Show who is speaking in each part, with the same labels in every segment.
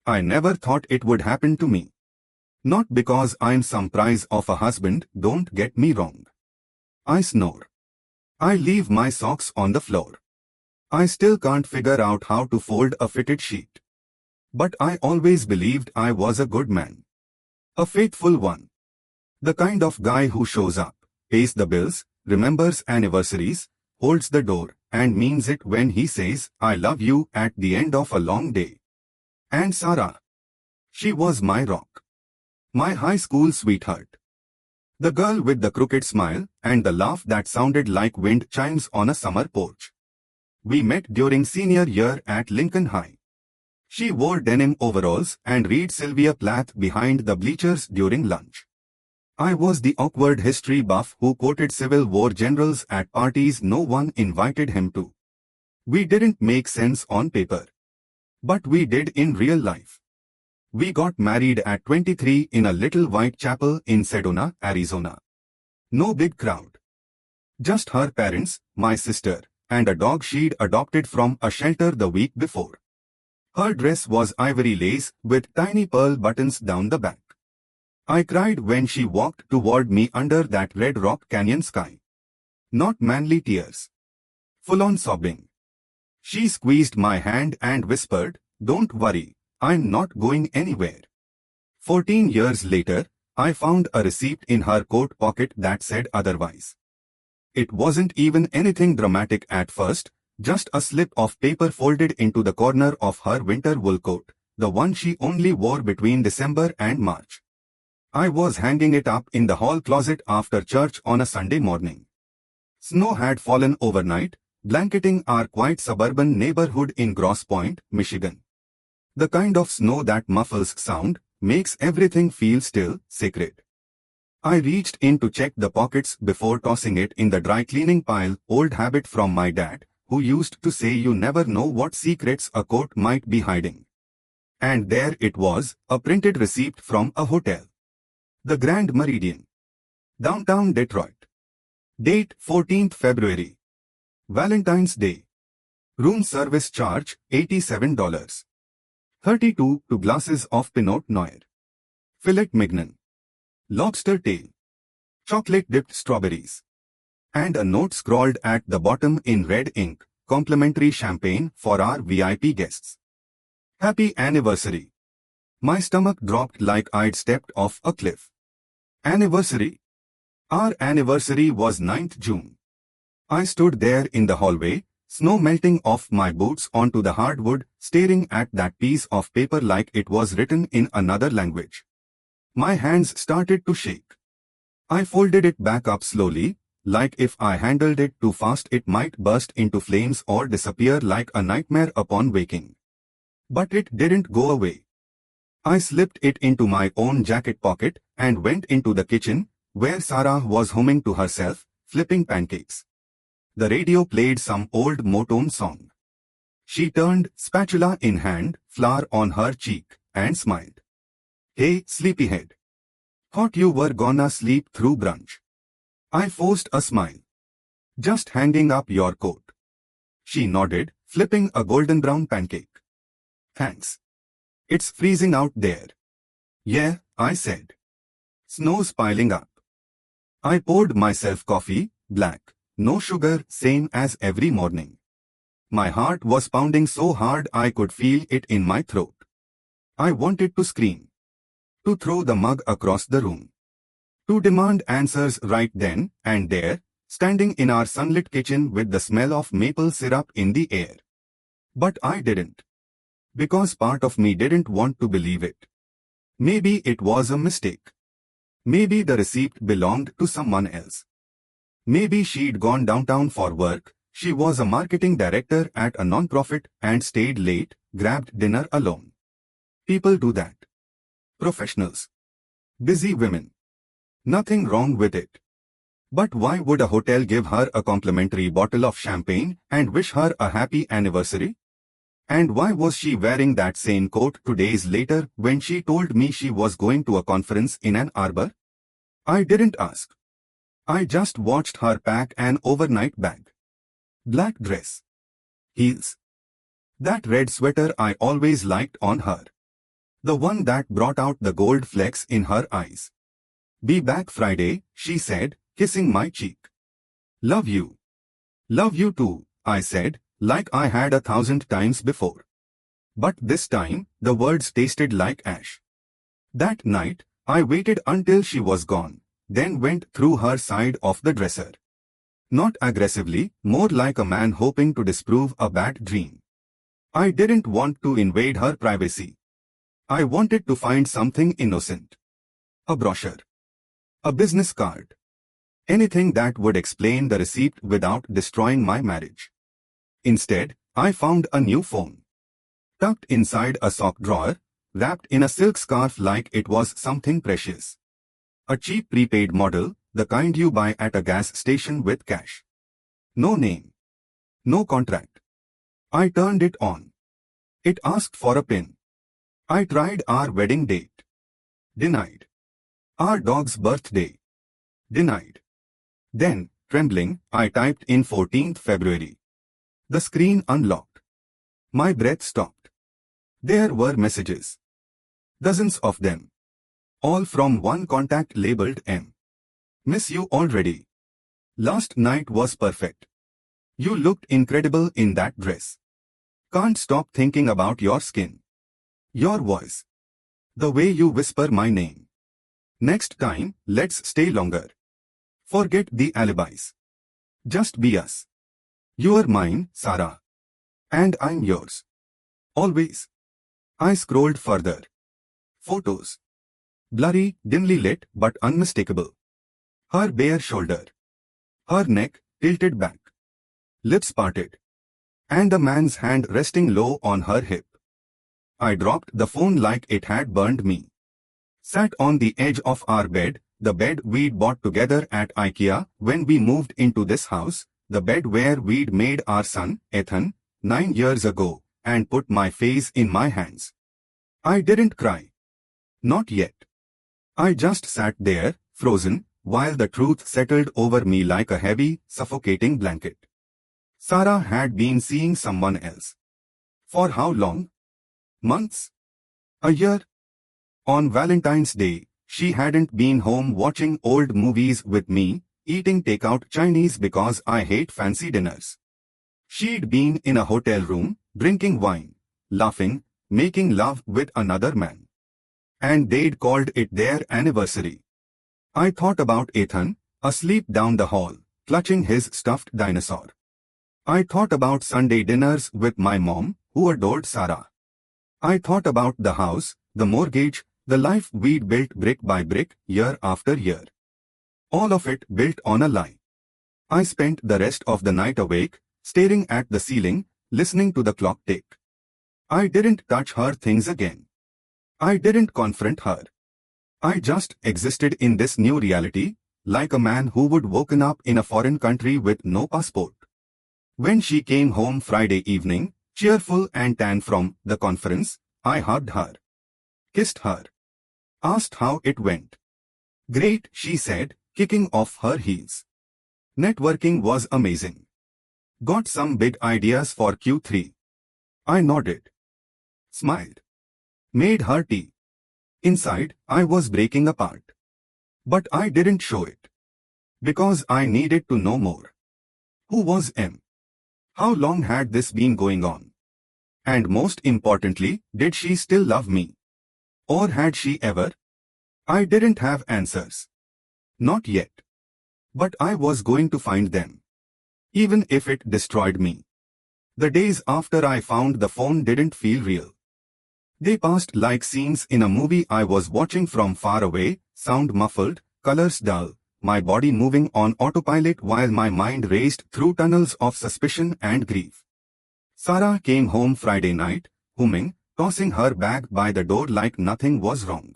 Speaker 1: I never thought it would happen to me. Not because I'm some prize of a husband, don't get me wrong. I snore. I leave my socks on the floor. I still can't figure out how to fold a fitted sheet. But I always believed I was a good man. A faithful one. The kind of guy who shows up, pays the bills, remembers anniversaries, holds the door, and means it when he says, I love you at the end of a long day. And Sarah. She was my rock. My high school sweetheart. The girl with the crooked smile and the laugh that sounded like wind chimes on a summer porch. We met during senior year at Lincoln High. She wore denim overalls and read Sylvia Plath behind the bleachers during lunch. I was the awkward history buff who quoted Civil War generals at parties no one invited him to. We didn't make sense on paper. But we did in real life. We got married at 23 in a little white chapel in Sedona, Arizona. No big crowd. Just her parents, my sister, and a dog she'd adopted from a shelter the week before. Her dress was ivory lace with tiny pearl buttons down the back. I cried when she walked toward me under that red rock canyon sky. Not manly tears. Full-on sobbing. She squeezed my hand and whispered, "Don't worry, I'm not going anywhere." 14 years later, I found a receipt in her coat pocket that said otherwise. It wasn't even anything dramatic at first, just a slip of paper folded into the corner of her winter wool coat, the one she only wore between December and March. I was hanging it up in the hall closet after church on a Sunday morning. Snow had fallen overnight, blanketing our quiet suburban neighborhood in Grosse Pointe, Michigan. The kind of snow that muffles sound, makes everything feel still, sacred. I reached in to check the pockets before tossing it in the dry cleaning pile, old habit from my dad, who used to say you never know what secrets a coat might be hiding. And there it was, a printed receipt from a hotel. The Grand Meridian. Downtown Detroit. Date 14th February. Valentine's Day. Room service charge $87. 32 glasses of Pinot Noir. Filet mignon. Lobster tail. Chocolate-dipped strawberries. And a note scrawled at the bottom in red ink, complimentary champagne for our VIP guests. Happy anniversary. My stomach dropped like I'd stepped off a cliff. Anniversary? Our anniversary was 9th June. I stood there in the hallway, snow melting off my boots onto the hardwood, staring at that piece of paper like it was written in another language. My hands started to shake. I folded it back up slowly, like if I handled it too fast it might burst into flames or disappear like a nightmare upon waking. But it didn't go away. I slipped it into my own jacket pocket and went into the kitchen, where Sarah was humming to herself, flipping pancakes. The radio played some old Motown song. She turned, spatula in hand, flour on her cheek, and smiled. "Hey, sleepyhead. Thought you were gonna sleep through brunch." I forced a smile. "Just hanging up your coat." She nodded, flipping a golden brown pancake. "Thanks. It's freezing out there." "Yeah," I said. "Snow's piling up." I poured myself coffee, black, no sugar, same as every morning. My heart was pounding so hard I could feel it in my throat. I wanted to scream. To throw the mug across the room. To demand answers right then and there, standing in our sunlit kitchen with the smell of maple syrup in the air. But I didn't. Because part of me didn't want to believe it. Maybe it was a mistake. Maybe the receipt belonged to someone else. Maybe she'd gone downtown for work, she was a marketing director at a non-profit and stayed late, grabbed dinner alone. People do that. Professionals. Busy women. Nothing wrong with it. But why would a hotel give her a complimentary bottle of champagne and wish her a happy anniversary? And why was she wearing that same coat 2 days later when she told me she was going to a conference in Ann Arbor? I didn't ask. I just watched her pack an overnight bag. Black dress. Heels. That red sweater I always liked on her. The one that brought out the gold flecks in her eyes. Be back Friday, she said, kissing my cheek. Love you. Love you too, I said, like I had 1,000 times before. But this time, the words tasted like ash. That night, I waited until she was gone, then went through her side of the dresser. Not aggressively, more like a man hoping to disprove a bad dream. I didn't want to invade her privacy. I wanted to find something innocent. A brochure. A business card. Anything that would explain the receipt without destroying my marriage. Instead, I found a new phone. Tucked inside a sock drawer, wrapped in a silk scarf like it was something precious. A cheap prepaid model, the kind you buy at a gas station with cash. No name. No contract. I turned it on. It asked for a PIN. I tried our wedding date. Denied. Our dog's birthday. Denied. Then, trembling, I typed in 14th February. The screen unlocked. My breath stopped. There were messages. Dozens of them. All from one contact labeled M. Miss you already. Last night was perfect. You looked incredible in that dress. Can't stop thinking about your skin. Your voice. The way you whisper my name. Next time, let's stay longer. Forget the alibis. Just be us. You're mine, Sarah. And I'm yours. Always. I scrolled further. Photos. Blurry, dimly lit, but unmistakable. Her bare shoulder. Her neck tilted back. Lips parted. And a man's hand resting low on her hip. I dropped the phone like it had burned me. Sat on the edge of our bed, the bed we'd bought together at IKEA when we moved into this house, the bed where we'd made our son, Ethan, 9 years ago, and put my face in my hands. I didn't cry. Not yet. I just sat there, frozen, while the truth settled over me like a heavy, suffocating blanket. Sarah had been seeing someone else. For how long? Months? A year? On Valentine's Day, she hadn't been home watching old movies with me, eating takeout Chinese because I hate fancy dinners. She'd been in a hotel room, drinking wine, laughing, making love with another man. And they'd called it their anniversary. I thought about Ethan, asleep down the hall, clutching his stuffed dinosaur. I thought about Sunday dinners with my mom, who adored Sarah. I thought about the house, the mortgage, the life we'd built brick by brick, year after year. All of it built on a lie. I spent the rest of the night awake, staring at the ceiling, listening to the clock tick. I didn't touch her things again. I didn't confront her. I just existed in this new reality, like a man who would woken up in a foreign country with no passport. When she came home Friday evening, cheerful and tan from the conference, I hugged her. Kissed her. Asked how it went. Great, she said, kicking off her heels. Networking was amazing. Got some big ideas for Q3. I nodded. Smiled. Made her tea. Inside, I was breaking apart. But I didn't show it. Because I needed to know more. Who was M? How long had this been going on? And most importantly, did she still love me? Or had she ever? I didn't have answers. Not yet. But I was going to find them. Even if it destroyed me. The days after I found the phone didn't feel real. They passed like scenes in a movie I was watching from far away, sound muffled, colors dull, my body moving on autopilot while my mind raced through tunnels of suspicion and grief. Sarah came home Friday night, humming, tossing her bag by the door like nothing was wrong.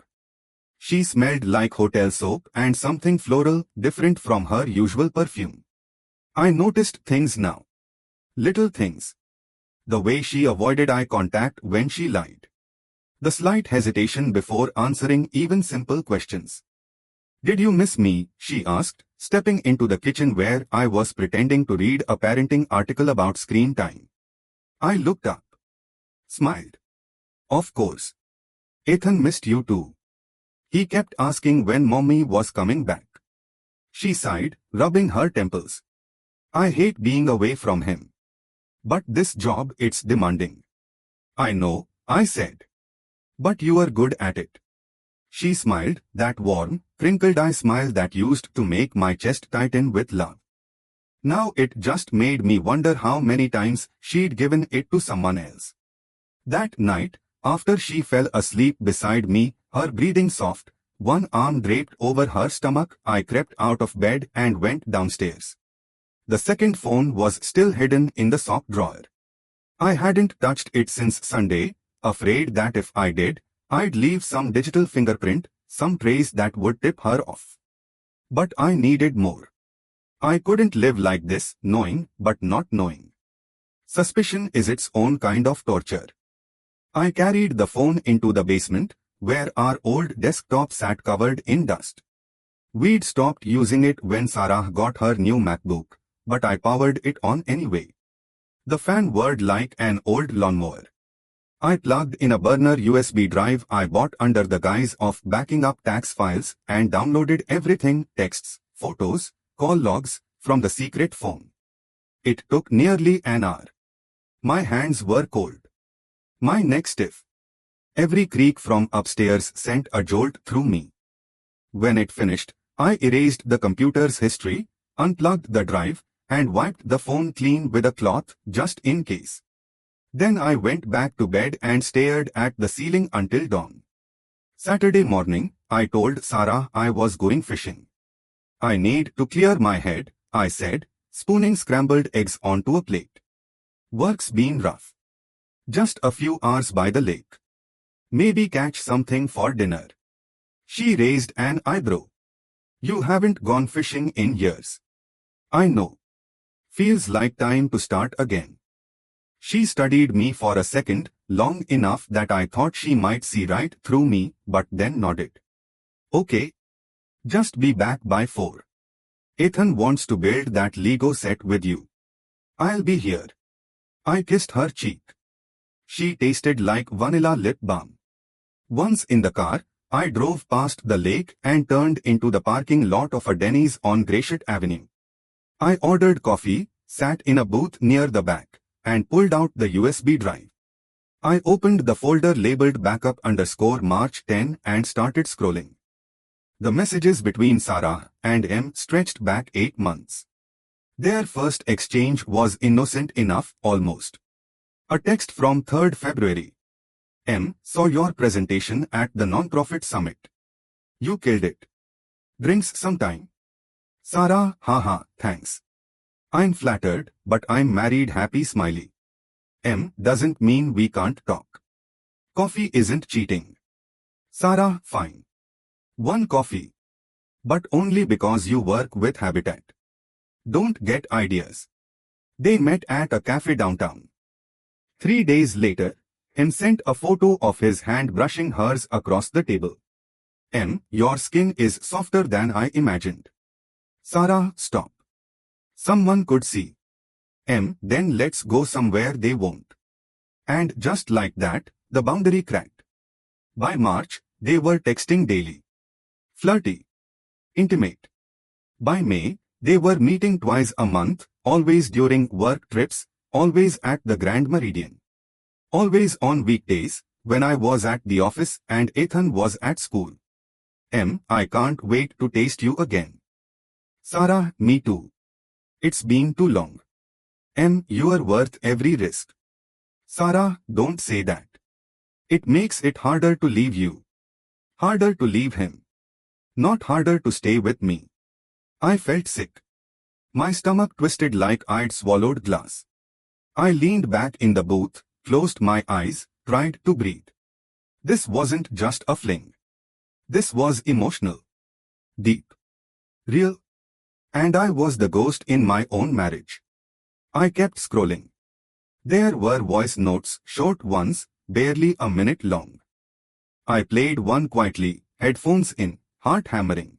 Speaker 1: She smelled like hotel soap and something floral, different from her usual perfume. I noticed things now. Little things. The way she avoided eye contact when she lied. The slight hesitation before answering even simple questions. Did you miss me? She asked, stepping into the kitchen where I was pretending to read a parenting article about screen time. I looked up. Smiled. Of course. Ethan missed you too. He kept asking when mommy was coming back. She sighed, rubbing her temples. I hate being away from him. But this job, it's demanding. I know, I said. But you are good at it. She smiled, that warm, crinkled eye smile that used to make my chest tighten with love. Now it just made me wonder how many times she'd given it to someone else. That night, after she fell asleep beside me, her breathing soft, one arm draped over her stomach, I crept out of bed and went downstairs. The second phone was still hidden in the sock drawer. I hadn't touched it since Sunday, afraid that if I did, I'd leave some digital fingerprint, some trace that would tip her off. But I needed more. I couldn't live like this, knowing but not knowing. Suspicion is its own kind of torture. I carried the phone into the basement, where our old desktop sat covered in dust. We'd stopped using it when Sarah got her new MacBook, but I powered it on anyway. The fan whirred like an old lawnmower. I plugged in a burner USB drive I bought under the guise of backing up tax files and downloaded everything, texts, photos, call logs, from the secret phone. It took nearly an hour. My hands were cold. My neck stiff. Every creak from upstairs sent a jolt through me. When it finished, I erased the computer's history, unplugged the drive, and wiped the phone clean with a cloth just in case. Then I went back to bed and stared at the ceiling until dawn. Saturday morning, I told Sarah I was going fishing. I need to clear my head, I said, spooning scrambled eggs onto a plate. Work's been rough. Just a few hours by the lake. Maybe catch something for dinner. She raised an eyebrow. You haven't gone fishing in years. I know. Feels like time to start again. She studied me for a second, long enough that I thought she might see right through me, but then nodded. Okay. Just be back by 4. Ethan wants to build that Lego set with you. I'll be here. I kissed her cheek. She tasted like vanilla lip balm. Once in the car, I drove past the lake and turned into the parking lot of a Denny's on Gratiot Avenue. I ordered coffee, sat in a booth near the back, and pulled out the USB drive. I opened the folder labeled backup_March 10 and started scrolling. The messages between Sarah and M stretched back 8 months. Their first exchange was innocent enough, almost. A text from 3rd February. M, saw your presentation at the non-profit summit. You killed it. Drinks sometime. Sarah, haha, thanks. I'm flattered, but I'm married, happy smiley. M, doesn't mean we can't talk. Coffee isn't cheating. Sarah, fine. 1 coffee. But only because you work with Habitat. Don't get ideas. They met at a cafe downtown. 3 days later, M sent a photo of his hand brushing hers across the table. M, your skin is softer than I imagined. Sarah, stop. Someone could see. M, then let's go somewhere they won't. And just like that, the boundary cracked. By March, they were texting daily. Flirty. Intimate. By May, they were meeting twice a month, always during work trips, always at the Grand Meridian. Always on weekdays, when I was at the office and Ethan was at school. M, I can't wait to taste you again. Sarah, me too. It's been too long. M, you're worth every risk. Sarah, don't say that. It makes it harder to leave you. Harder to leave him. Not harder to stay with me. I felt sick. My stomach twisted like I'd swallowed glass. I leaned back in the booth, closed my eyes, tried to breathe. This wasn't just a fling. This was emotional. Deep. Real. And I was the ghost in my own marriage. I kept scrolling. There were voice notes, short ones, barely a minute long. I played one quietly, headphones in, heart hammering.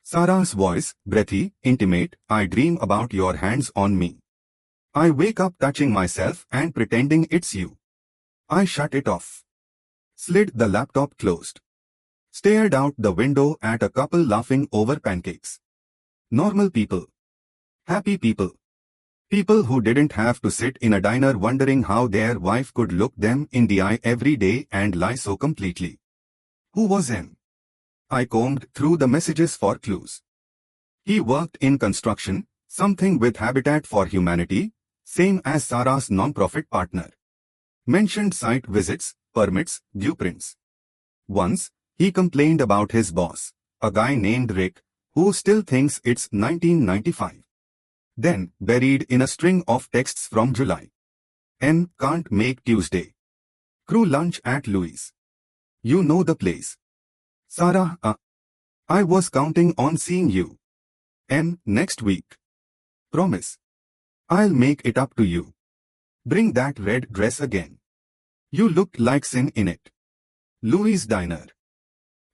Speaker 1: Sarah's voice, breathy, intimate, I dream about your hands on me. I wake up touching myself and pretending it's you. I shut it off. slid the laptop closed, stared out the window at a couple laughing over pancakes. Normal people. Happy people. People who didn't have to sit in a diner wondering how their wife could look them in the eye every day and lie so completely. Who was M? I combed through the messages for clues. He worked in construction, something with Habitat for Humanity, same as Sarah's non-profit partner. Mentioned site visits, permits, blueprints. Once, he complained about his boss, a guy named Rick, who still thinks it's 1995. Then, buried in a string of texts from July. M can't make Tuesday. Crew lunch at Louis. You know the place. Sarah, I was counting on seeing you. M next week. Promise. I'll make it up to you. Bring that red dress again. You looked like sin in it. Louis Diner.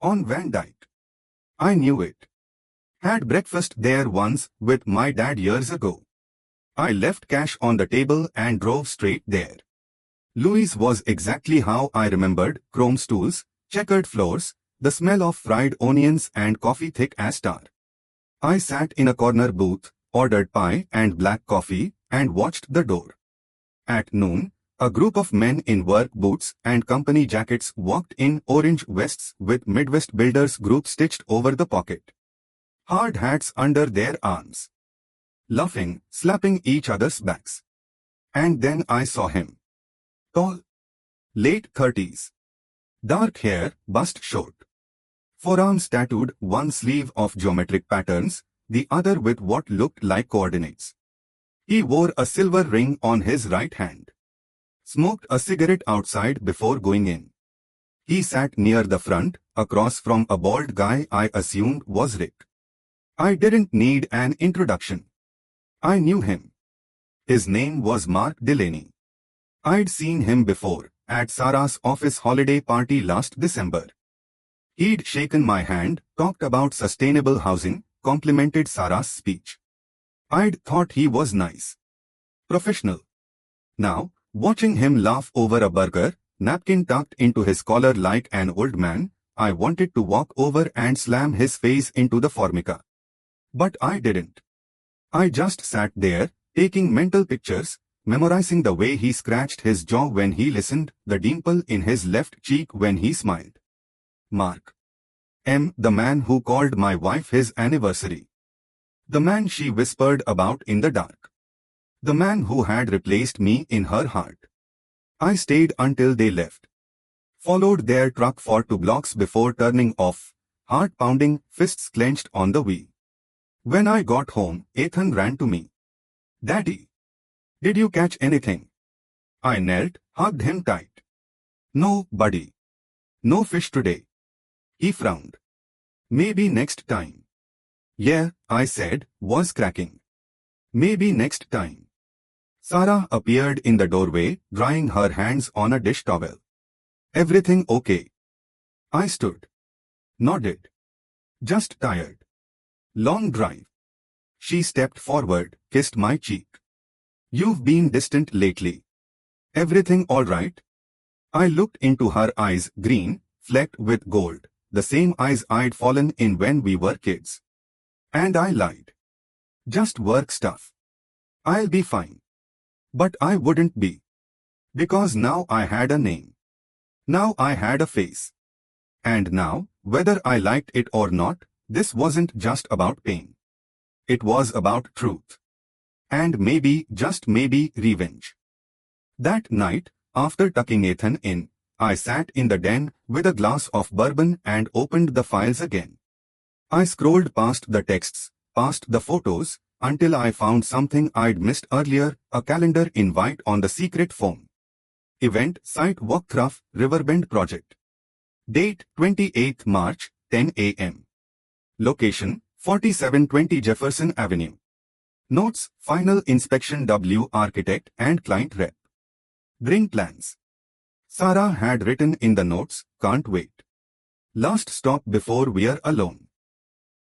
Speaker 1: On Van Dyke. I knew it. Had breakfast there once with my dad years ago. I left cash on the table and drove straight there. Louis was exactly how I remembered: chrome stools, checkered floors, the smell of fried onions and coffee thick as tar. I sat in a corner booth, ordered pie and black coffee, and watched the door. At noon, a group of men in work boots and company jackets walked in, orange vests with Midwest Builders Group stitched over the pocket. Hard hats under their arms. Laughing, slapping each other's backs. And then I saw him. Tall. Late 30s. Dark hair, bust short. Forearms tattooed, one sleeve of geometric patterns, the other with what looked like coordinates. He wore a silver ring on his right hand. Smoked a cigarette outside before going in. He sat near the front, across from a bald guy I assumed was Rick. I didn't need an introduction. I knew him. His name was Mark Delaney. I'd seen him before, at Sarah's office holiday party last December. He'd shaken my hand, talked about sustainable housing, complimented Sarah's speech. I'd thought he was nice. Professional. Now, watching him laugh over a burger, napkin tucked into his collar like an old man, I wanted to walk over and slam his face into the formica. But I didn't. I just sat there, taking mental pictures, memorizing the way he scratched his jaw when he listened, the dimple in his left cheek when he smiled. Mark. M, the man who called my wife his anniversary. The man she whispered about in the dark. The man who had replaced me in her heart. I stayed until they left. Followed their truck for 2 blocks before turning off, heart pounding, fists clenched on the wheel. When I got home, Ethan ran to me. Daddy. Did you catch anything? I knelt, hugged him tight. No, buddy. No fish today. He frowned. Maybe next time. Yeah, I said, was cracking. Maybe next time. Sarah appeared in the doorway, drying her hands on a dish towel. Everything okay? I stood. Nodded. Just tired. Long drive. She stepped forward, kissed my cheek. You've been distant lately. Everything all right? I looked into her eyes, green, flecked with gold, the same eyes I'd fallen in when we were kids. And I lied. Just work stuff. I'll be fine. But I wouldn't be. Because now I had a name. Now I had a face. And now, whether I liked it or not, this wasn't just about pain. It was about truth. And maybe, just maybe, revenge. That night, after tucking Ethan in, I sat in the den with a glass of bourbon and opened the files again. I scrolled past the texts, past the photos, until I found something I'd missed earlier, a calendar invite on the secret phone. Event site walkthrough, Riverbend Project. Date 28th March, 10 a.m. Location 4720 Jefferson Avenue. Notes, final inspection W architect and client rep. Bring plans. Sarah had written in the notes, can't wait. Last stop before we're alone.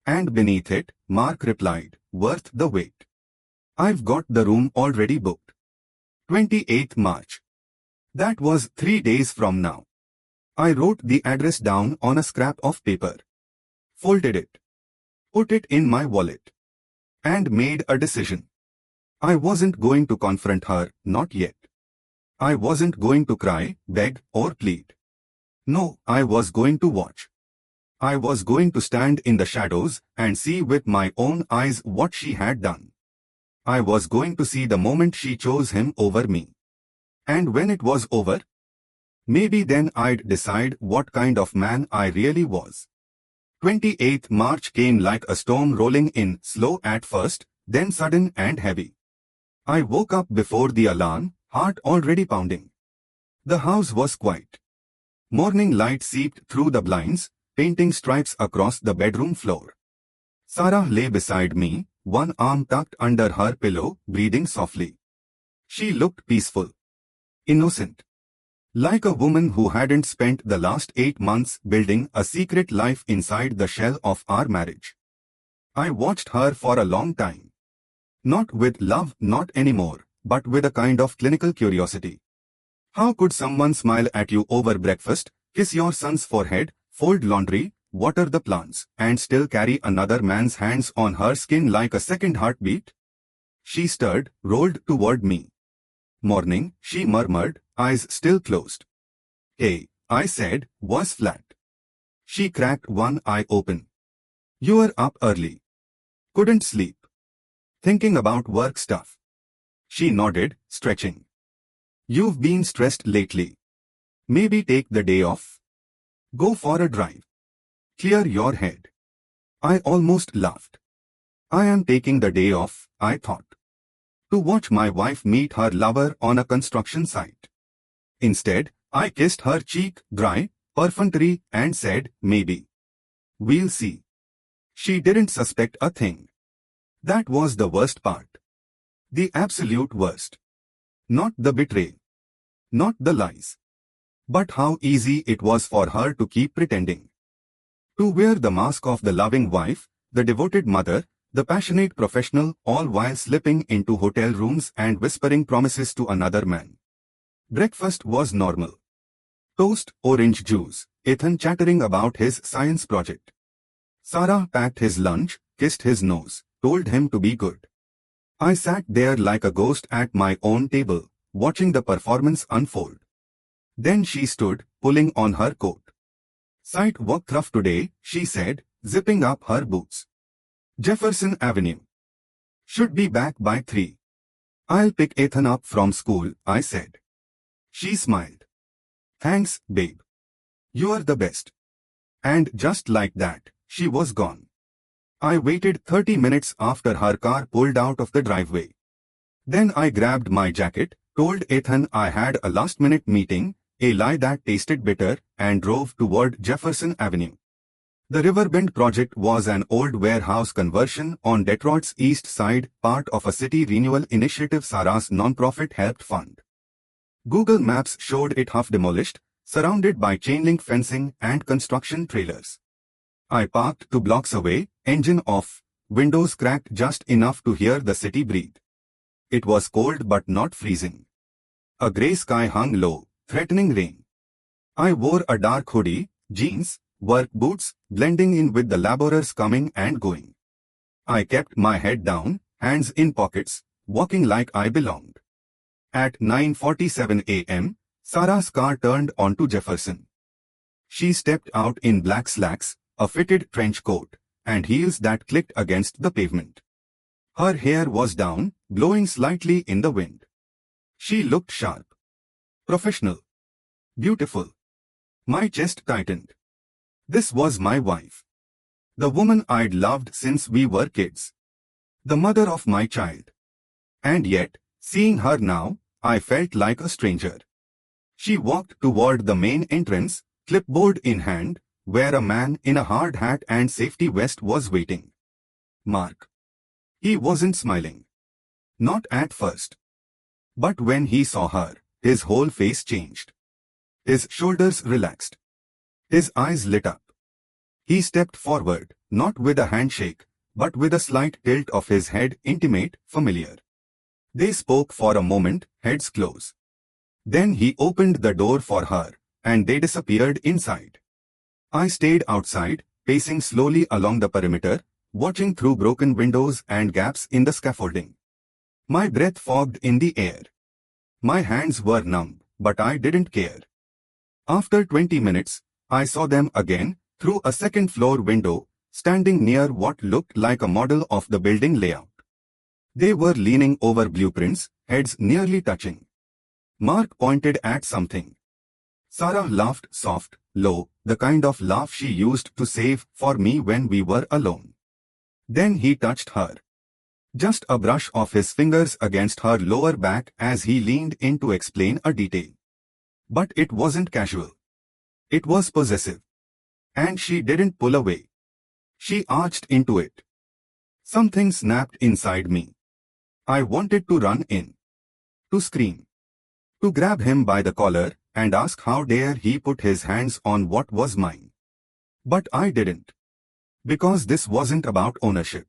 Speaker 1: And beneath it, Mark replied, worth the wait. I've got the room already booked. 28th March. That was 3 days from now. I wrote the address down on a scrap of paper, folded it, put it in my wallet, and made a decision. I wasn't going to confront her, not yet. I wasn't going to cry, beg, or plead. No, I was going to watch. I was going to stand in the shadows and see with my own eyes what she had done. I was going to see the moment she chose him over me. And when it was over, maybe then I'd decide what kind of man I really was. 28th March came like a storm rolling in, slow at first, then sudden and heavy. I woke up before the alarm, heart already pounding. The house was quiet. Morning light seeped through the blinds, painting stripes across the bedroom floor. Sarah lay beside me, one arm tucked under her pillow, breathing softly. She looked peaceful, innocent, like a woman who hadn't spent the last 8 months building a secret life inside the shell of our marriage. I watched her for a long time. Not with love, not anymore, but with a kind of clinical curiosity. How could someone smile at you over breakfast, kiss your son's forehead, fold laundry, water the plants, and still carry another man's hands on her skin like a second heartbeat? She stirred, rolled toward me. Morning, she murmured, eyes still closed. Hey, I said, was flat. She cracked one eye open. You were up early. Couldn't sleep. Thinking about work stuff. She nodded, stretching. You've been stressed lately. Maybe take the day off. Go for a drive. Clear your head. I almost laughed. I am taking the day off, I thought. To watch my wife meet her lover on a construction site. Instead, I kissed her cheek, dry, perfunctory, and said, maybe. We'll see. She didn't suspect a thing. That was the worst part. The absolute worst. Not the betrayal. Not the lies. But how easy it was for her to keep pretending. To wear the mask of the loving wife, the devoted mother, the passionate professional, all while slipping into hotel rooms and whispering promises to another man. Breakfast was normal. Toast, orange juice, Ethan chattering about his science project. Sarah packed his lunch, kissed his nose, told him to be good. I sat there like a ghost at my own table, watching the performance unfold. Then she stood, pulling on her coat. Sidewalk rough today, she said, zipping up her boots. Jefferson Avenue. Should be back by 3. I'll pick Ethan up from school, I said. She smiled. Thanks, babe. You're the best. And just like that, she was gone. I waited 30 minutes after her car pulled out of the driveway. Then I grabbed my jacket, told Ethan I had a last-minute meeting, a lie that tasted bitter, and drove toward Jefferson Avenue. The Riverbend project was an old warehouse conversion on Detroit's east side, part of a city renewal initiative Sarah's nonprofit helped fund. Google Maps showed it half demolished, surrounded by chain-link fencing and construction trailers. I parked 2 blocks away, engine off, windows cracked just enough to hear the city breathe. It was cold but not freezing. A grey sky hung low, threatening rain. I wore a dark hoodie, jeans, work boots, blending in with the laborers coming and going. I kept my head down, hands in pockets, walking like I belonged. At 9:47 a.m., Sarah's car turned onto Jefferson. She stepped out in black slacks, a fitted trench coat, and heels that clicked against the pavement. Her hair was down, blowing slightly in the wind. She looked sharp. Professional. Beautiful. My chest tightened. This was my wife. The woman I'd loved since we were kids. The mother of my child. And yet, seeing her now, I felt like a stranger. She walked toward the main entrance, clipboard in hand, where a man in a hard hat and safety vest was waiting. Mark. He wasn't smiling. Not at first. But when he saw her, his whole face changed. His shoulders relaxed. His eyes lit up. He stepped forward, not with a handshake, but with a slight tilt of his head, intimate, familiar. They spoke for a moment, heads close. Then he opened the door for her, and they disappeared inside. I stayed outside, pacing slowly along the perimeter, watching through broken windows and gaps in the scaffolding. My breath fogged in the air. My hands were numb, but I didn't care. After 20 minutes, I saw them again, through a second-floor window, standing near what looked like a model of the building layout. They were leaning over blueprints, heads nearly touching. Mark pointed at something. Sarah laughed soft, low, the kind of laugh she used to save for me when we were alone. Then he touched her. Just a brush of his fingers against her lower back as he leaned in to explain a detail. But it wasn't casual. It was possessive. And she didn't pull away. She arched into it. Something snapped inside me. I wanted to run in. To scream. To grab him by the collar and ask how dare he put his hands on what was mine. But I didn't. Because this wasn't about ownership.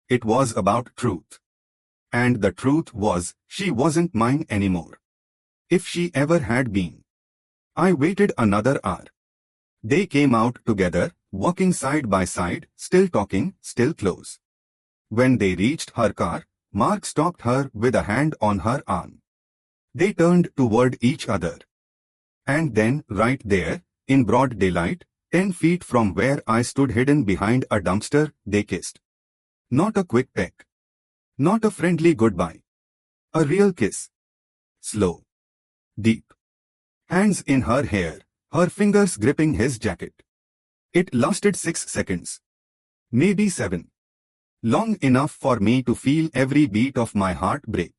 Speaker 1: It was about truth. And the truth was, she wasn't mine anymore. If she ever had been. I waited another hour. They came out together, walking side by side, still talking, still close. When they reached her car, Mark stopped her with a hand on her arm. They turned toward each other. And then, right there, in broad daylight, 10 feet from where I stood hidden behind a dumpster, they kissed. Not a quick peck. Not a friendly goodbye. A real kiss. Slow. Deep. Hands in her hair, her fingers gripping his jacket. It lasted 6 seconds. Maybe 7. Long enough for me to feel every beat of my heart break.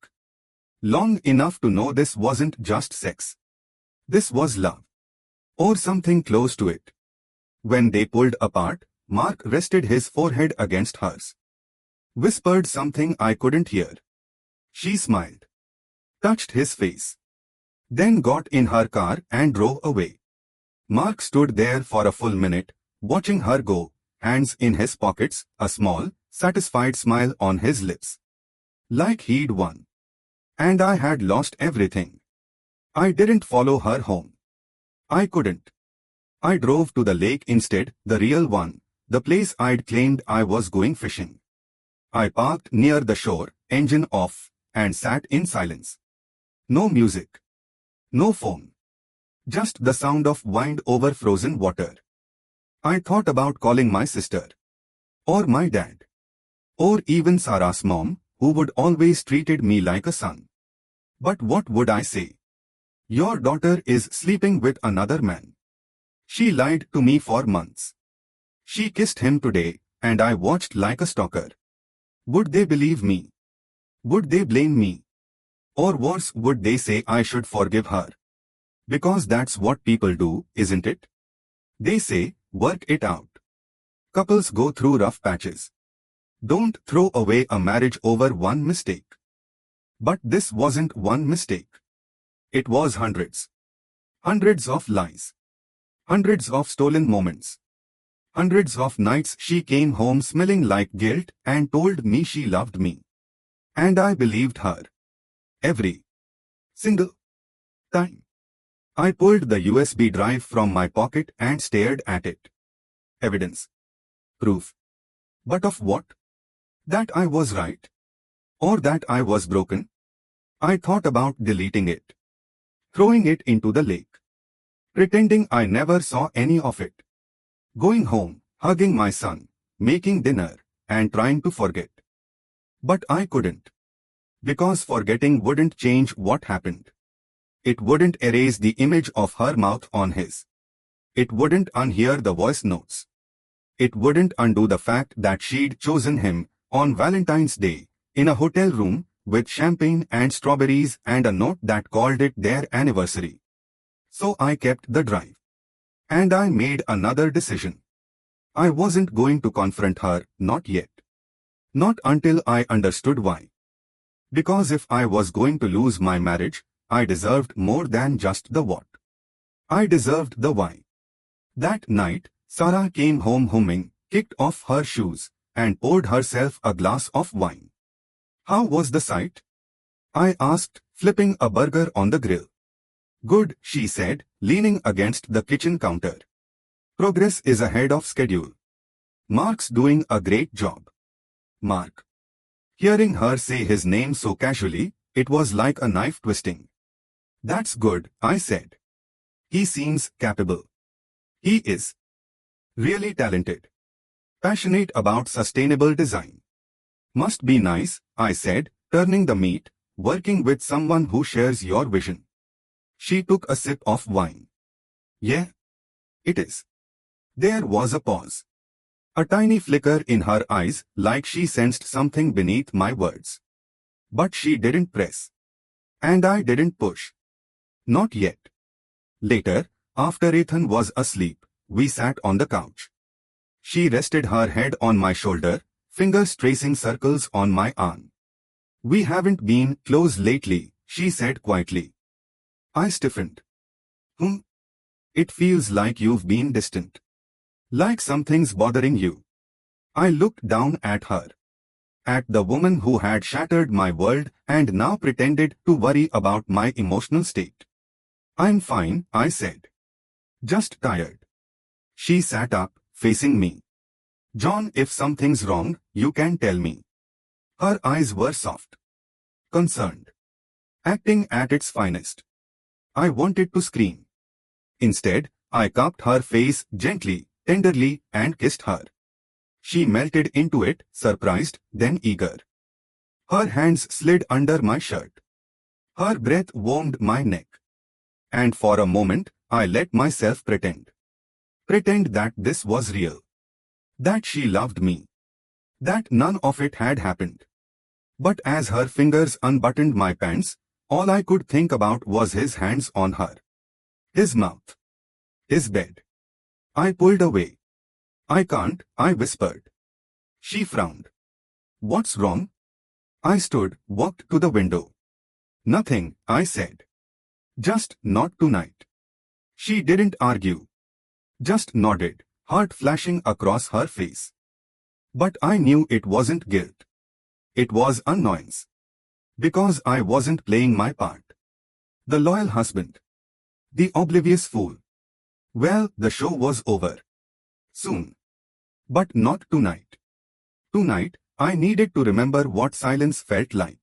Speaker 1: Long enough to know this wasn't just sex. This was love. Or something close to it. When they pulled apart, Mark rested his forehead against hers. Whispered something I couldn't hear. She smiled. Touched his face. Then got in her car and drove away. Mark stood there for a full minute, watching her go, hands in his pockets, a small, satisfied smile on his lips. Like he'd won. And I had lost everything. I didn't follow her home. I couldn't. I drove to the lake instead, the real one, the place I'd claimed I was going fishing. I parked near the shore, engine off, and sat in silence. No music. No phone. Just the sound of wind over frozen water. I thought about calling my sister. Or my dad. Or even Sarah's mom, who would always treated me like a son. But what would I say? Your daughter is sleeping with another man. She lied to me for months. She kissed him today, and I watched like a stalker. Would they believe me? Would they blame me? Or worse, would they say I should forgive her? Because that's what people do, isn't it? They say, work it out. Couples go through rough patches. Don't throw away a marriage over one mistake. But this wasn't one mistake. It was hundreds. Hundreds of lies. Hundreds of stolen moments. Hundreds of nights she came home smelling like guilt and told me she loved me. And I believed her. Every single time. I pulled the USB drive from my pocket and stared at it. Evidence. Proof. But of what? That I was right. Or that I was broken. I thought about deleting it. Throwing it into the lake. Pretending I never saw any of it. Going home, hugging my son, making dinner, and trying to forget. But I couldn't. Because forgetting wouldn't change what happened. It wouldn't erase the image of her mouth on his. It wouldn't unhear the voice notes. It wouldn't undo the fact that she'd chosen him, on Valentine's Day, in a hotel room, with champagne and strawberries and a note that called it their anniversary. So I kept the drive. And I made another decision. I wasn't going to confront her, not yet. Not until I understood why. Because if I was going to lose my marriage, I deserved more than just the what. I deserved the why. That night, Sarah came home humming, kicked off her shoes, and poured herself a glass of wine. How was the sight? I asked, flipping a burger on the grill. Good, she said, leaning against the kitchen counter. Progress is ahead of schedule. Mark's doing a great job. Mark. Hearing her say his name so casually, it was like a knife twisting. That's good, I said. He seems capable. He is. Really talented. Passionate about sustainable design. Must be nice, I said, turning the meat, working with someone who shares your vision. She took a sip of wine. Yeah. It is. There was a pause. A tiny flicker in her eyes, like she sensed something beneath my words. But she didn't press. And I didn't push. Not yet. Later, after Ethan was asleep, we sat on the couch. She rested her head on my shoulder, fingers tracing circles on my arm. We haven't been close lately, she said quietly. I stiffened. It feels like you've been distant. Like something's bothering you. I looked down at her. At the woman who had shattered my world and now pretended to worry about my emotional state. I'm fine, I said. Just tired. She sat up, facing me. John, if something's wrong, you can tell me. Her eyes were soft. Concerned. Acting at its finest. I wanted to scream. Instead, I cupped her face gently, tenderly, and kissed her. She melted into it, surprised, then eager. Her hands slid under my shirt. Her breath warmed my neck. And for a moment, I let myself pretend. Pretend that this was real. That she loved me. That none of it had happened. But as her fingers unbuttoned my pants, all I could think about was his hands on her. His mouth. His bed. I pulled away. I can't, I whispered. She frowned. What's wrong? I stood, walked to the window. Nothing, I said. Just not tonight. She didn't argue. Just nodded, heart flashing across her face. But I knew it wasn't guilt. It was annoyance. Because I wasn't playing my part. The loyal husband. The oblivious fool. Well, the show was over. Soon. But not tonight. Tonight, I needed to remember what silence felt like.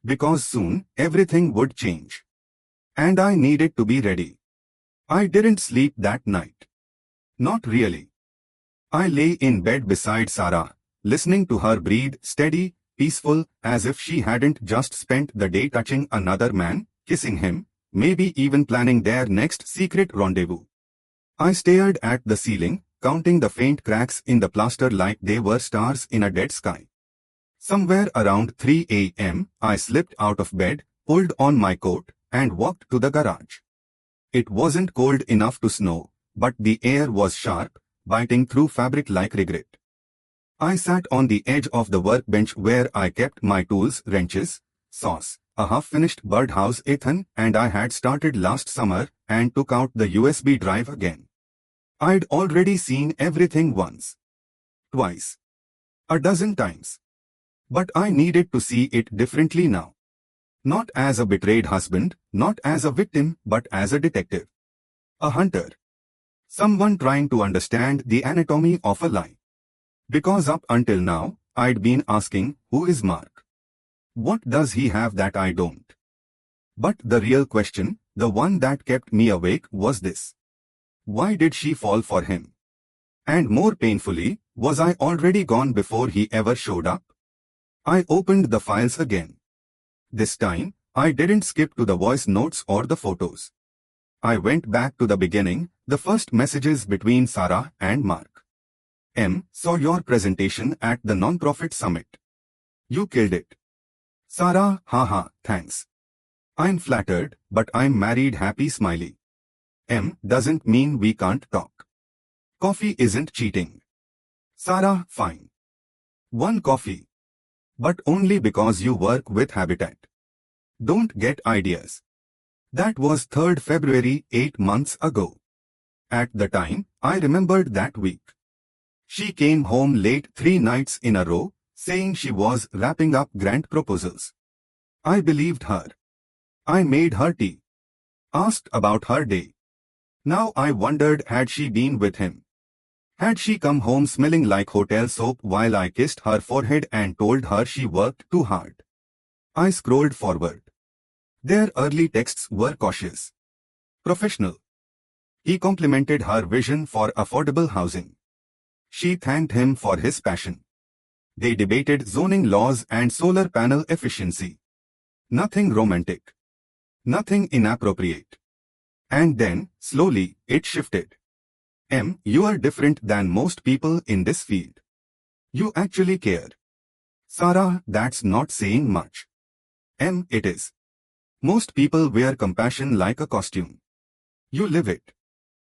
Speaker 1: Because soon, everything would change. And I needed to be ready. I didn't sleep that night. Not really. I lay in bed beside Sarah, listening to her breathe steady, peaceful, as if she hadn't just spent the day touching another man, kissing him, maybe even planning their next secret rendezvous. I stared at the ceiling, counting the faint cracks in the plaster like they were stars in a dead sky. Somewhere around 3 a.m., I slipped out of bed, pulled on my coat, and walked to the garage. It wasn't cold enough to snow, but the air was sharp, biting through fabric like regret. I sat on the edge of the workbench where I kept my tools, wrenches, saws, a half-finished birdhouse Ethan and I had started last summer, and took out the USB drive again. I'd already seen everything once. Twice. A dozen times. But I needed to see it differently now. Not as a betrayed husband, not as a victim, but as a detective. A hunter. Someone trying to understand the anatomy of a lie. Because up until now, I'd been asking, who is Mark? What does he have that I don't? But the real question, the one that kept me awake, was this. Why did she fall for him? And more painfully, was I already gone before he ever showed up? I opened the files again. This time, I didn't skip to the voice notes or the photos. I went back to the beginning, the first messages between Sarah and Mark. Saw your presentation at the non-profit summit. You killed it. Sarah, haha, thanks. I'm flattered, but I'm married, happy smiley. Doesn't mean we can't talk. Coffee isn't cheating. Sarah, fine. One coffee. But only because you work with Habitat. Don't get ideas. That was 3rd February, 8 months ago. At the time, I remembered that week. She came home late 3 nights in a row, saying she was wrapping up grant proposals. I believed her. I made her tea. Asked about her day. Now I wondered, had she been with him? Had she come home smelling like hotel soap while I kissed her forehead and told her she worked too hard? I scrolled forward. Their early texts were cautious. Professional. He complimented her vision for affordable housing. She thanked him for his passion. They debated zoning laws and solar panel efficiency. Nothing romantic. Nothing inappropriate. And then, slowly, it shifted. You are different than most people in this field. You actually care. Sarah, that's not saying much. It is. Most people wear compassion like a costume. You live it.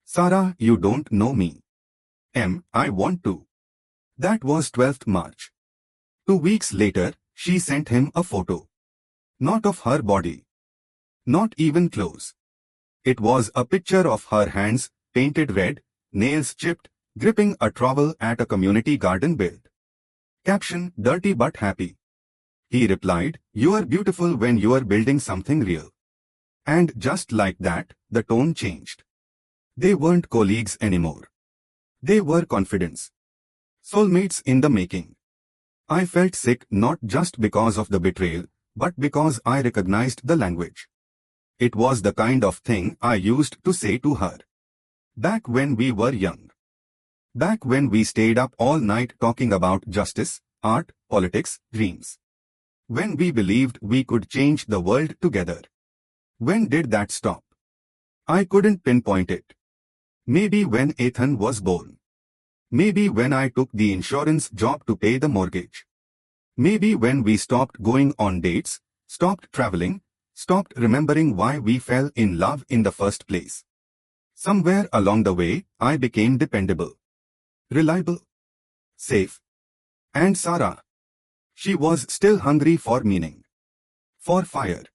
Speaker 1: Sarah, you don't know me. I want to. That was 12th March. 2 weeks later, she sent him a photo. Not of her body. Not even close. It was a picture of her hands, painted red, nails chipped, gripping a trowel at a community garden build. Caption, dirty but happy. He replied, you are beautiful when you are building something real. And just like that, the tone changed. They weren't colleagues anymore. They were confidants. Soulmates in the making. I felt sick not just because of the betrayal, but because I recognized the language. It was the kind of thing I used to say to her. Back when we were young. Back when we stayed up all night talking about justice, art, politics, dreams. When we believed we could change the world together. When did that stop? I couldn't pinpoint it. Maybe when Ethan was born. Maybe when I took the insurance job to pay the mortgage. Maybe when we stopped going on dates, stopped traveling, stopped remembering why we fell in love in the first place. Somewhere along the way, I became dependable, reliable, safe. And Sarah. She was still hungry for meaning. For fire.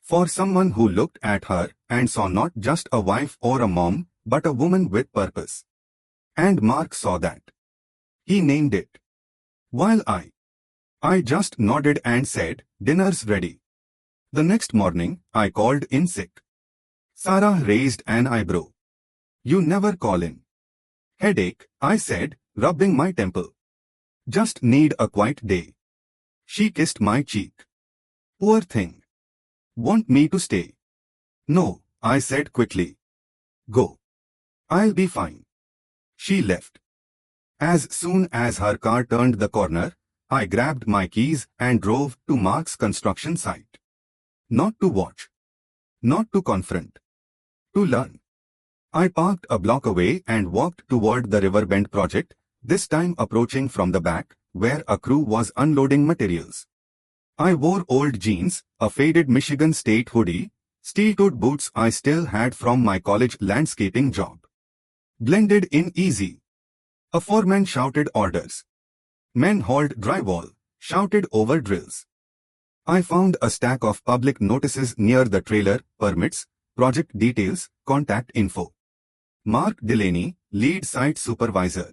Speaker 1: For someone who looked at her and saw not just a wife or a mom, but a woman with purpose. And Mark saw that. He named it. While I just nodded and said, dinner's ready. The next morning, I called in sick. Sarah raised an eyebrow. You never call in. Headache, I said, rubbing my temple. Just need a quiet day. She kissed my cheek. Poor thing. Want me to stay? No, I said quickly. Go. I'll be fine. She left. As soon as her car turned the corner, I grabbed my keys and drove to Mark's construction site. Not to watch. Not to confront. To learn. I parked a block away and walked toward the Riverbend project, this time approaching from the back, where a crew was unloading materials. I wore old jeans, a faded Michigan State hoodie, steel-toed boots I still had from my college landscaping job. Blended in easy. A foreman shouted orders. Men hauled drywall, shouted over drills. I found a stack of public notices near the trailer, permits, project details, contact info. Mark Delaney, lead site supervisor.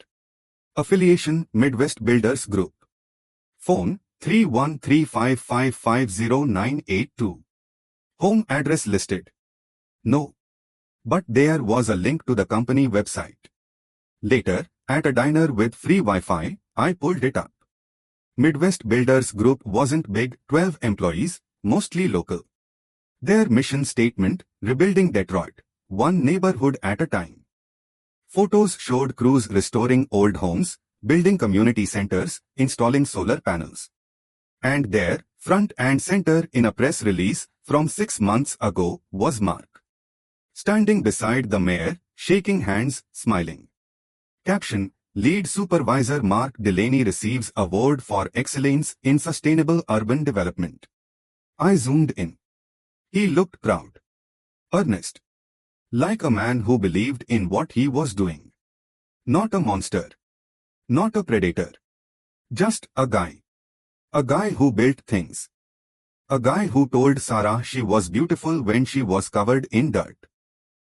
Speaker 1: Affiliation, Midwest Builders Group. Phone, 31355500982. Home address listed. No. But there was a link to the company website. Later, at a diner with free Wi-Fi, I pulled it up. Midwest Builders Group wasn't big, 12 employees, mostly local. Their mission statement, rebuilding Detroit, one neighborhood at a time. Photos showed crews restoring old homes, building community centers, installing solar panels. And there, front and center in a press release from 6 months ago, was Mark. Standing beside the mayor, shaking hands, smiling. Caption, Lead Supervisor Mark Delaney receives award for excellence in sustainable urban development. I zoomed in. He looked proud. Earnest. Like a man who believed in what he was doing. Not a monster. Not a predator. Just a guy. A guy who built things. A guy who told Sarah she was beautiful when she was covered in dirt.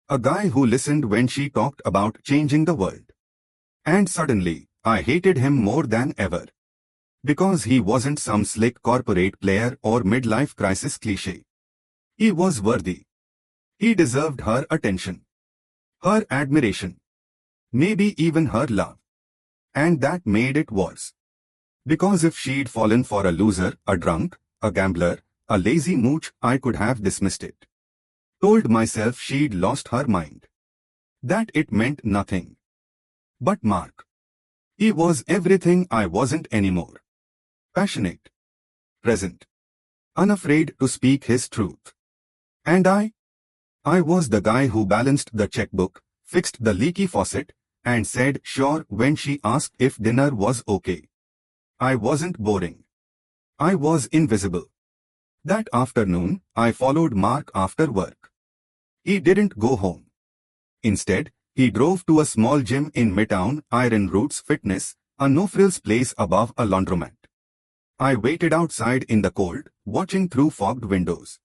Speaker 1: A guy who listened when she talked about changing the world. And suddenly, I hated him more than ever. Because he wasn't some slick corporate player or midlife crisis cliché. He was worthy. He deserved her attention, her admiration, maybe even her love. And that made it worse. Because if she'd fallen for a loser, a drunk, a gambler, a lazy mooch, I could have dismissed it. Told myself she'd lost her mind. That it meant nothing. But Mark. He was everything I wasn't anymore. Passionate. Present. Unafraid to speak his truth. And I was the guy who balanced the checkbook, fixed the leaky faucet, and said sure when she asked if dinner was okay. I wasn't boring. I was invisible. That afternoon, I followed Mark after work. He didn't go home. Instead, he drove to a small gym in Midtown, Iron Roots Fitness, a no-frills place above a laundromat. I waited outside in the cold, watching through fogged windows.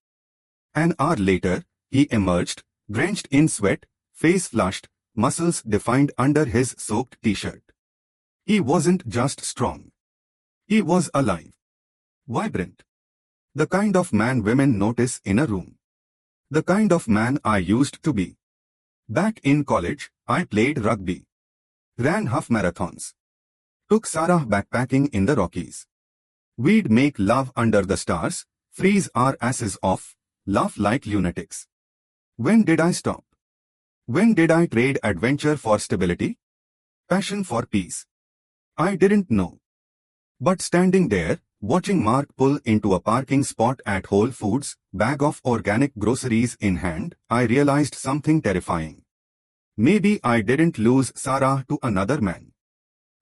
Speaker 1: An hour later, he emerged, drenched in sweat, face flushed, muscles defined under his soaked t-shirt. He wasn't just strong. He was alive. Vibrant. The kind of man women notice in a room. The kind of man I used to be. Back in college, I played rugby. Ran half marathons. Took Sarah backpacking in the Rockies. We'd make love under the stars, freeze our asses off, laugh like lunatics. When did I stop? When did I trade adventure for stability? Passion for peace? I didn't know. But standing there, watching Mark pull into a parking spot at Whole Foods, bag of organic groceries in hand, I realized something terrifying. Maybe I didn't lose Sarah to another man.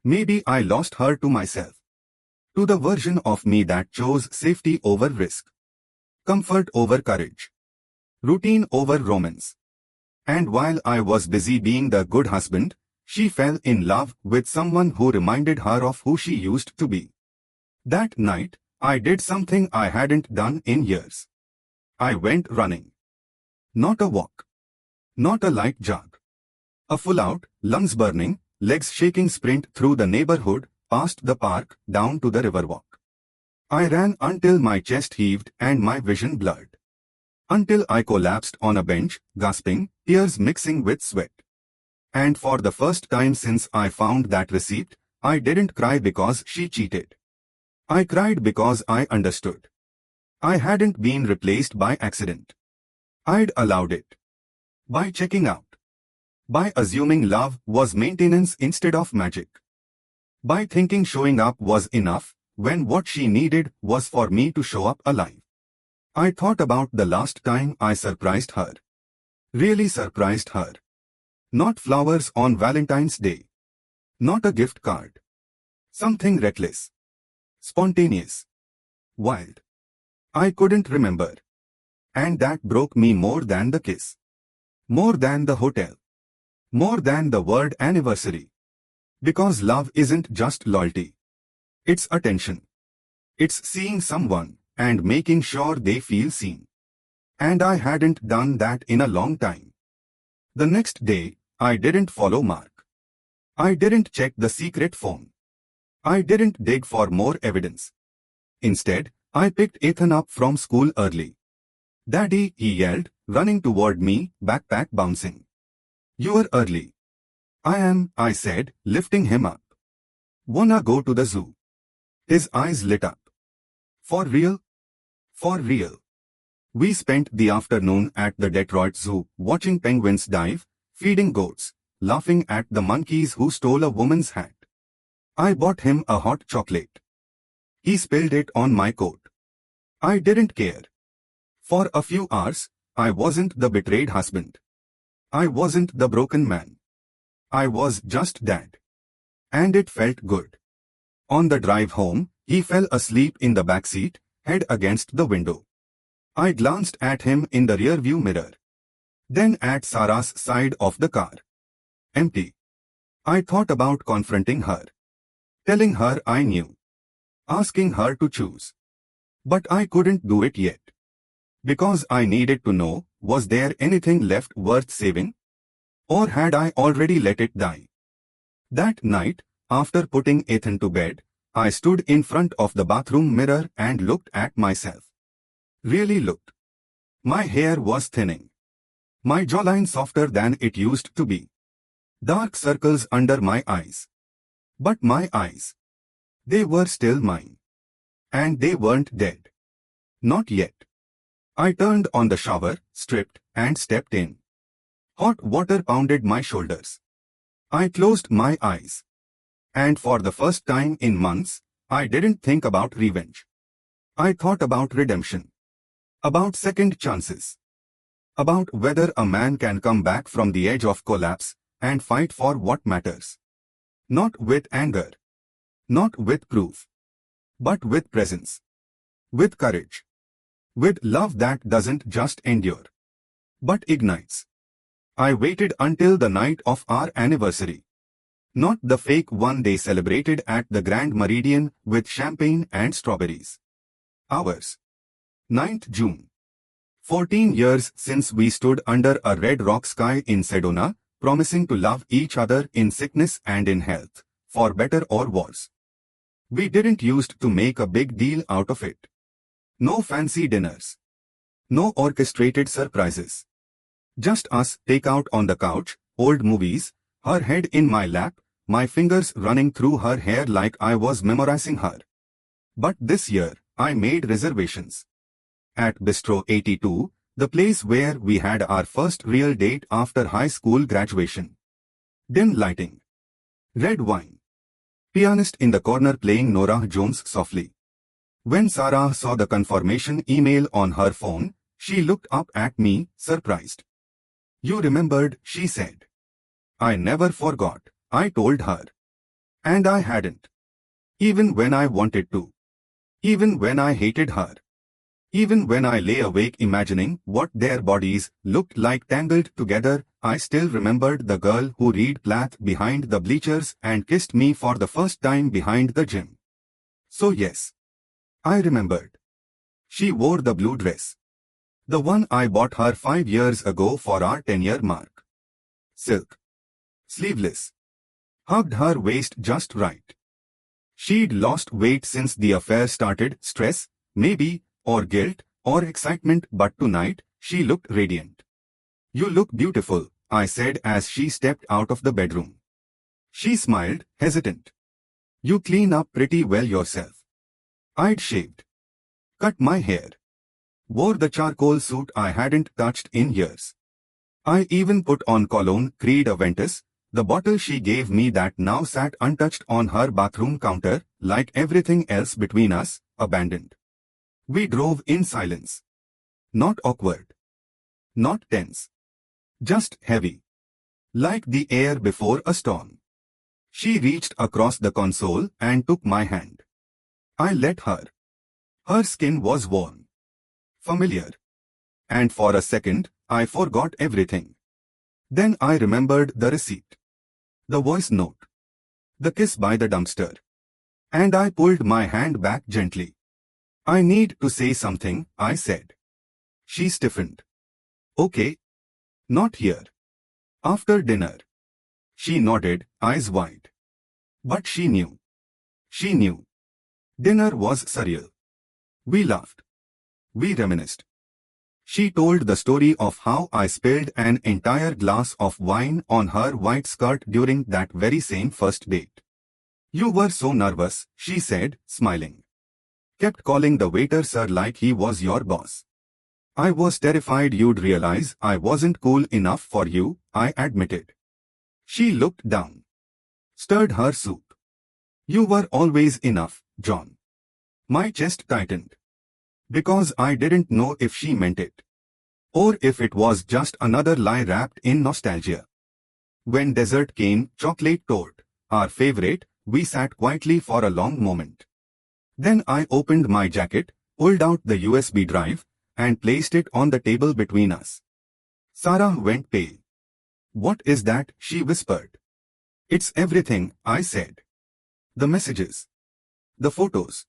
Speaker 1: Maybe I lost her to myself. To the version of me that chose safety over risk. Comfort over courage. Routine over romance. And while I was busy being the good husband, she fell in love with someone who reminded her of who she used to be. That night, I did something I hadn't done in years. I went running. Not a walk. Not a light jog. A full-out, lungs burning, legs shaking sprint through the neighborhood, past the park, down to the riverwalk. I ran until my chest heaved and my vision blurred. Until I collapsed on a bench, gasping, tears mixing with sweat. And for the first time since I found that receipt, I didn't cry because she cheated. I cried because I understood. I hadn't been replaced by accident. I'd allowed it. By checking out. By assuming love was maintenance instead of magic. By thinking showing up was enough, when what she needed was for me to show up alive. I thought about the last time I surprised her. Really surprised her. Not flowers on Valentine's Day. Not a gift card. Something reckless. Spontaneous. Wild. I couldn't remember. And that broke me more than the kiss. More than the hotel. More than the word anniversary. Because love isn't just loyalty. It's attention. It's seeing someone and making sure they feel seen. And I hadn't done that in a long time. The next day, I didn't follow Mark. I didn't check the secret phone. I didn't dig for more evidence. Instead, I picked Ethan up from school early. "Daddy," he yelled, running toward me, backpack bouncing. "You're early." "I am," I said, lifting him up. "Wanna go to the zoo?" His eyes lit up. "For real?" "For real." We spent the afternoon at the Detroit Zoo, watching penguins dive, feeding goats, laughing at the monkeys who stole a woman's hat. I bought him a hot chocolate. He spilled it on my coat. I didn't care. For a few hours, I wasn't the betrayed husband. I wasn't the broken man. I was just dad. And it felt good. On the drive home, he fell asleep in the backseat, head against the window. I glanced at him in the rearview mirror. Then at Sarah's side of the car. Empty. I thought about confronting her. Telling her I knew. Asking her to choose. But I couldn't do it yet. Because I needed to know, was there anything left worth saving? Or had I already let it die? That night, after putting Ethan to bed, I stood in front of the bathroom mirror and looked at myself. Really looked. My hair was thinning. My jawline softer than it used to be. Dark circles under my eyes. But my eyes. They were still mine. And they weren't dead. Not yet. I turned on the shower, stripped, and stepped in. Hot water pounded my shoulders. I closed my eyes. And for the first time in months, I didn't think about revenge. I thought about redemption. About second chances. About whether a man can come back from the edge of collapse and fight for what matters. Not with anger. Not with proof. But with presence. With courage. With love that doesn't just endure, but ignites. I waited until the night of our anniversary. Not the fake one they celebrated at the Grand Meridian with champagne and strawberries. Ours. 9th June. 14 years since we stood under a red rock sky in Sedona, promising to love each other in sickness and in health, for better or worse. We didn't used to make a big deal out of it. No fancy dinners. No orchestrated surprises. Just us, takeout on the couch, old movies, her head in my lap, my fingers running through her hair like I was memorizing her. But this year, I made reservations. At Bistro 82, the place where we had our first real date after high school graduation. Dim lighting. Red wine. Pianist in the corner playing Norah Jones softly. When Sarah saw the confirmation email on her phone, she looked up at me, surprised. You remembered, she said. I never forgot, I told her. And I hadn't. Even when I wanted to. Even when I hated her. Even when I lay awake imagining what their bodies looked like tangled together, I still remembered the girl who read Plath behind the bleachers and kissed me for the first time behind the gym. So yes. I remembered. She wore the blue dress. The one I bought her 5 years ago for our 10-year mark. Silk. Sleeveless. Hugged her waist just right. She'd lost weight since the affair started, stress, maybe, or guilt, or excitement, but tonight, she looked radiant. You look beautiful, I said as she stepped out of the bedroom. She smiled, hesitant. You clean up pretty well yourself. I'd shaved. Cut my hair. Wore the charcoal suit I hadn't touched in years. I even put on cologne Creed Aventus, the bottle she gave me that now sat untouched on her bathroom counter, like everything else between us, abandoned. We drove in silence. Not awkward. Not tense. Just heavy. Like the air before a storm. She reached across the console and took my hand. I let her. Her skin was warm. Familiar. And for a second, I forgot everything. Then I remembered the receipt. The voice note. The kiss by the dumpster. And I pulled my hand back gently. I need to say something, I said. She stiffened. Okay. Not here. After dinner. She nodded, eyes wide. But she knew. She knew. Dinner was surreal. We laughed. We reminisced. She told the story of how I spilled an entire glass of wine on her white skirt during that very same first date. You were so nervous, she said, smiling. Kept calling the waiter sir like he was your boss. I was terrified you'd realize I wasn't cool enough for you, I admitted. She looked down. Stirred her soup. You were always enough, John. My chest tightened. Because I didn't know if she meant it. Or if it was just another lie wrapped in nostalgia. When dessert came, chocolate torte, our favorite, we sat quietly for a long moment. Then I opened my jacket, pulled out the USB drive, and placed it on the table between us. Sarah went pale. What is that? She whispered. It's everything, I said. The messages. The photos.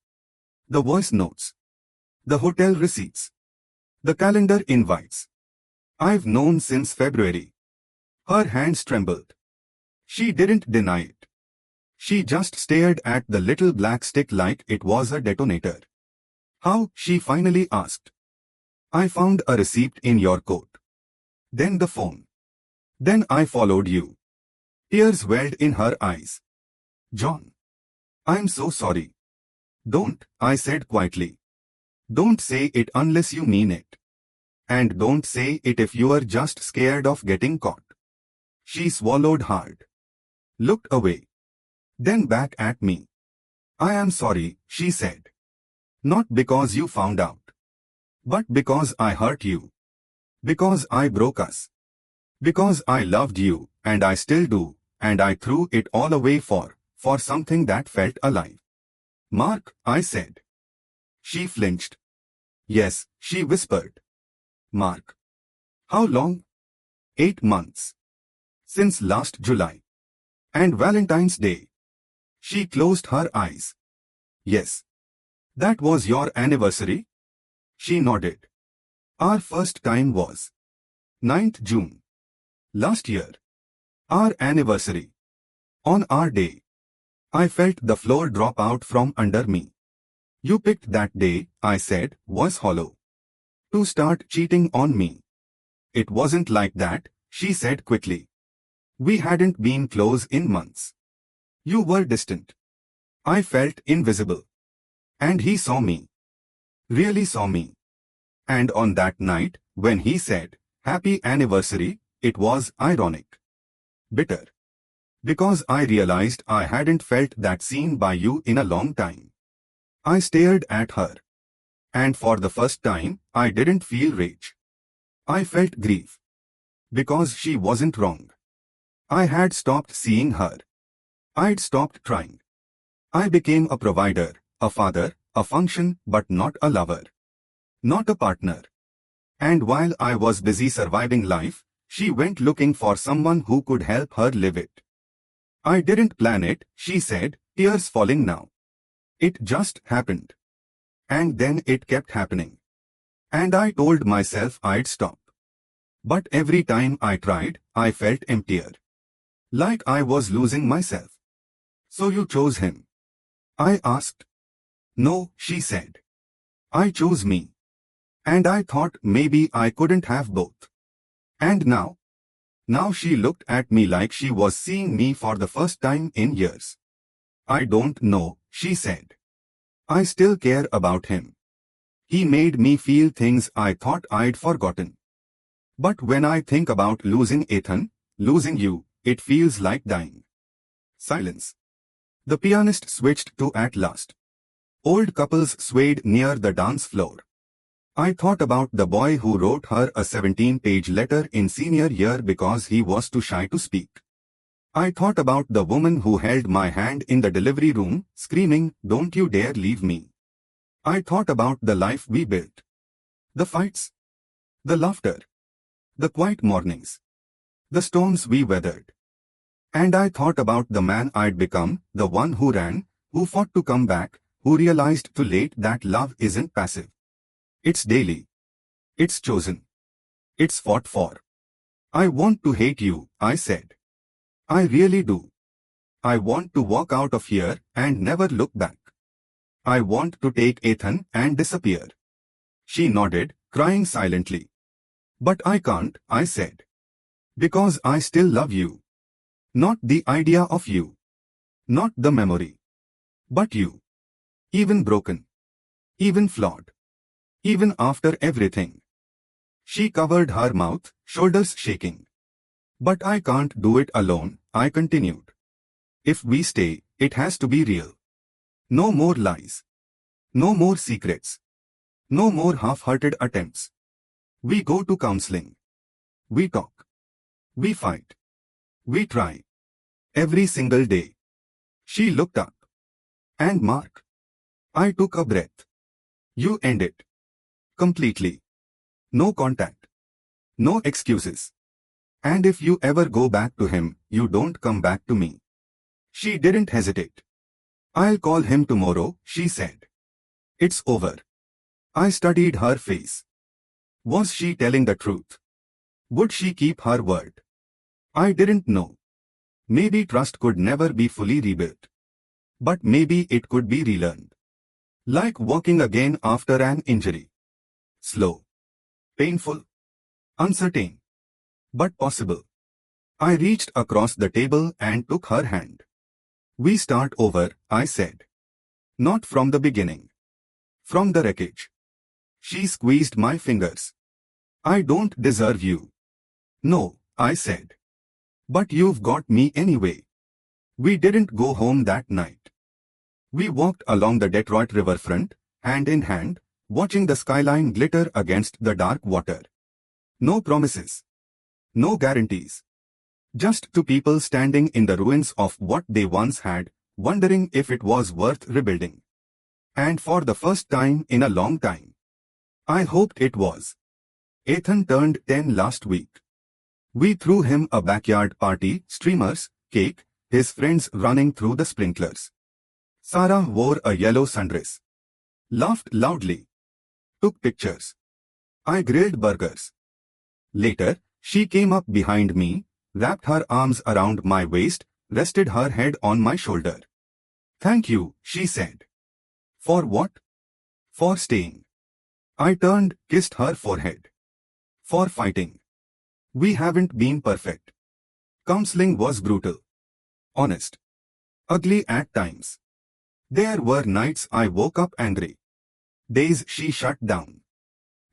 Speaker 1: The voice notes. The hotel receipts. The calendar invites. I've known since February. Her hands trembled. She didn't deny it. She just stared at the little black stick like it was a detonator. How? She finally asked. I found a receipt in your coat. Then the phone. Then I followed you. Tears welled in her eyes. John. I'm so sorry. Don't, I said quietly. Don't say it unless you mean it. And don't say it if you are just scared of getting caught. She swallowed hard. Looked away. Then back at me. I am sorry, she said. Not because you found out. But because I hurt you. Because I broke us. Because I loved you, and I still do, and I threw it all away for something that felt alive. Mark, I said. She flinched. Yes, she whispered. Mark. How long? 8 months. Since last July. And Valentine's Day. She closed her eyes. Yes. That was your anniversary? She nodded. Our first time was 9th June. Last year. Our anniversary. On our day. I felt the floor drop out from under me. You picked that day, I said, was hollow. To start cheating on me. It wasn't like that, she said quickly. We hadn't been close in months. You were distant. I felt invisible. And he saw me. Really saw me. And on that night, when he said, Happy anniversary, it was ironic. Bitter. Because I realized I hadn't felt that seen by you in a long time. I stared at her. And for the first time, I didn't feel rage. I felt grief. Because she wasn't wrong. I had stopped seeing her. I'd stopped trying. I became a provider, a father, a function, but not a lover. Not a partner. And while I was busy surviving life, she went looking for someone who could help her live it. I didn't plan it, she said, tears falling now. It just happened. And then it kept happening. And I told myself I'd stop. But every time I tried, I felt emptier. Like I was losing myself. So you chose him? I asked. No, she said. I chose me. And I thought maybe I couldn't have both. And now? Now she looked at me like she was seeing me for the first time in years. I don't know, she said. I still care about him. He made me feel things I thought I'd forgotten. But when I think about losing Ethan, losing you, it feels like dying. Silence. The pianist switched to At Last. Old couples swayed near the dance floor. I thought about the boy who wrote her a 17-page letter in senior year because he was too shy to speak. I thought about the woman who held my hand in the delivery room, screaming, "Don't you dare leave me." I thought about the life we built. The fights. The laughter. The quiet mornings. The storms we weathered. And I thought about the man I'd become, the one who ran, who fought to come back, who realized too late that love isn't passive. It's daily. It's chosen. It's fought for. I want to hate you, I said. I really do. I want to walk out of here and never look back. I want to take Ethan and disappear. She nodded, crying silently. But I can't, I said. Because I still love you. Not the idea of you. Not the memory. But you. Even broken. Even flawed. Even after everything. She covered her mouth, shoulders shaking. But I can't do it alone, I continued. If we stay, it has to be real. No more lies. No more secrets. No more half-hearted attempts. We go to counseling. We talk. We fight. We try. Every single day. She looked up. And Mark. I took a breath. You end it. Completely. No contact. No excuses. And if you ever go back to him, you don't come back to me. She didn't hesitate. I'll call him tomorrow, she said. It's over. I studied her face. Was she telling the truth? Would she keep her word? I didn't know. Maybe trust could never be fully rebuilt. But maybe it could be relearned. Like walking again after an injury. Slow. Painful. Uncertain. but possible. I reached across the table and took her hand. We start over, I said. Not from the beginning. From the wreckage. She squeezed my fingers. I don't deserve you. No, I said. But you've got me anyway. We didn't go home that night. We walked along the Detroit riverfront, hand in hand, watching the skyline glitter against the dark water. No promises. No guarantees. Just two people standing in the ruins of what they once had, wondering if it was worth rebuilding. And for the first time in a long time, I hoped it was. Ethan turned 10 last week. We threw him a backyard party, streamers, cake, his friends running through the sprinklers. Sarah wore a yellow sundress. Laughed loudly. Took pictures. I grilled burgers. Later, she came up behind me, wrapped her arms around my waist, rested her head on my shoulder. Thank you, she said. For what? For staying. I turned, kissed her forehead. For fighting. We haven't been perfect. Counseling was brutal. Honest. Ugly at times. There were nights I woke up angry. Days she shut down.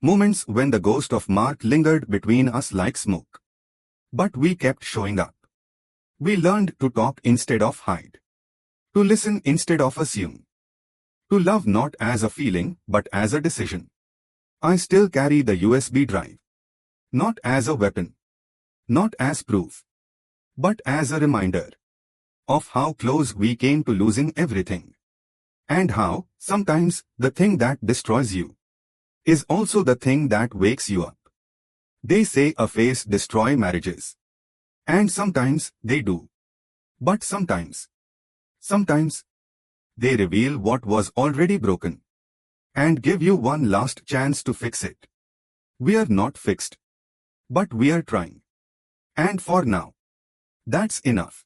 Speaker 1: Moments when the ghost of Mark lingered between us like smoke. But we kept showing up. We learned to talk instead of hide. To listen instead of assume. To love not as a feeling but as a decision. I still carry the USB drive. Not as a weapon. Not as proof. But as a reminder of how close we came to losing everything. And how, sometimes, the thing that destroys you is also the thing that wakes you up. They say affairs destroy marriages. And sometimes they do. But sometimes, they reveal what was already broken. And give you one last chance to fix it. We are not fixed. But we are trying. And for now, that's enough.